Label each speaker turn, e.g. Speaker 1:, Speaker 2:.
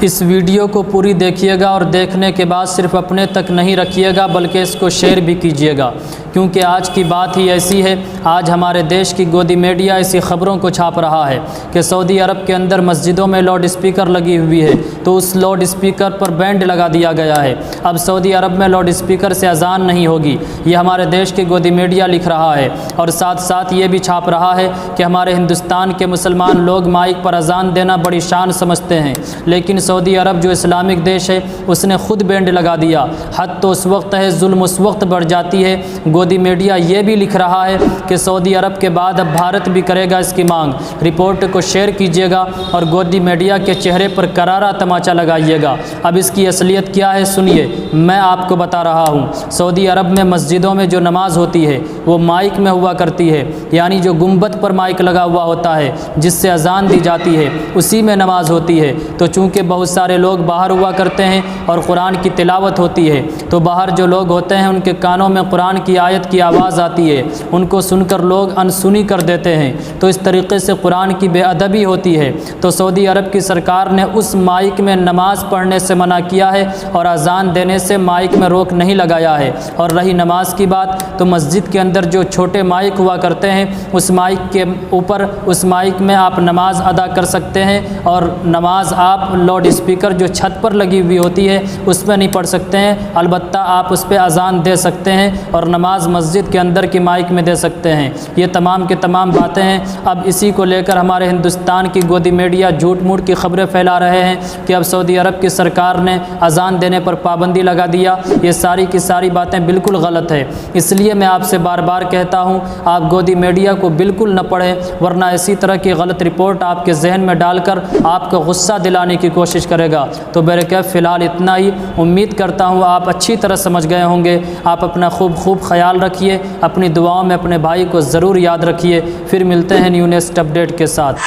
Speaker 1: اس video کو پوری دیکھیے گا اور دیکھنے کے بعد صرف اپنے تک نہیں رکھیے گا بلکہ اس کو شیئر بھی کیجیے گا، کیونکہ آج کی بات ہی ایسی ہے۔ آج ہمارے دیش کی گودی میڈیا ایسی خبروں کو چھاپ رہا ہے کہ سعودی عرب کے اندر مسجدوں میں لاؤڈ اسپیکر لگی ہوئی ہے، تو اس لاؤڈ اسپیکر پر بینڈ لگا دیا گیا ہے۔ اب سعودی عرب میں لاؤڈ اسپیکر سے اذان نہیں ہوگی، یہ ہمارے دیش کی گودی میڈیا لکھ رہا ہے، اور ساتھ ساتھ یہ بھی چھاپ رہا ہے کہ ہمارے ہندوستان کے مسلمان لوگ مائک پر اذان دینا بڑی شان سمجھتے ہیں، لیکن سعودی عرب جو اسلامک دیش ہے اس نے خود بینڈ لگا دیا۔ حد تو اس وقت ہے، ظلم اس وقت بڑھ جاتی ہے۔ گودی میڈیا یہ بھی لکھ رہا ہے کہ سعودی عرب کے بعد اب بھارت بھی کرے گا اس کی مانگ۔ رپورٹ کو شیئر کیجیے گا اور گودی میڈیا کے چہرے پر کرارا تماچا لگائیے گا۔ اب اس کی اصلیت کیا ہے سنیے، میں آپ کو بتا رہا ہوں۔ سعودی عرب میں مسجدوں میں جو نماز ہوتی ہے وہ مائک میں ہوا کرتی ہے، یعنی جو گنبد پر مائک لگا ہوا ہوتا ہے جس سے اذان دی جاتی ہے اسی میں نماز ہوتی ہے۔ تو چونکہ بہت سارے لوگ باہر ہوا کرتے ہیں اور قرآن کی تلاوت ہوتی ہے، تو باہر جو لوگ ہوتے ہیں ان کے کانوں میں قرآن کی آیت کی آواز آتی ہے، ان کو سن کر لوگ انسنی کر دیتے ہیں، تو اس طریقے سے قرآن کی بے ادبی ہوتی ہے۔ تو سعودی عرب کی سرکار نے اس مائک میں نماز پڑھنے سے منع کیا ہے اور اذان دینے سے مائک میں روک نہیں لگایا ہے۔ اور رہی نماز کی بات، تو مسجد کے اندر جو چھوٹے مائک ہوا کرتے ہیں اس مائک کے اوپر، اس مائک میں آپ نماز ادا کر سکتے ہیں، اور نماز آپ لاؤڈ اسپیکر جو چھت پر لگی ہوئی ہوتی ہے اس میں نہیں پڑھ سکتے ہیں، البتہ آپ اس پہ اذان دے سکتے ہیں اور نماز مسجد کے اندر کی مائک میں دے سکتے ہیں۔ یہ تمام کے تمام باتیں ہیں۔ اب اسی کو لے کر ہمارے ہندوستان کی گودی میڈیا جھوٹ موٹ کی خبریں پھیلا رہے ہیں کہ اب سعودی عرب کی سرکار نے اذان دینے پر پابندی لگا دیا۔ یہ ساری کی ساری باتیں بالکل غلط ہے۔ اس لیے میں آپ سے بار بار کہتا ہوں آپ گودی میڈیا کو بالکل نہ پڑھیں، ورنہ اسی طرح کی غلط رپورٹ آپ کے ذہن میں ڈال کر آپ کو غصہ دلانے کی کوشش کرے گا۔ تو برکیف فی الحال اتنا ہی۔ امید کرتا ہوں آپ اچھی طرح سمجھ گئے ہوں گے۔ آپ اپنا خوب خیال رکھیے، اپنی دعاؤں میں اپنے بھائی کو ضرور یاد رکھیے۔ پھر ملتے ہیں نیو نیکسٹ اپڈیٹ کے ساتھ۔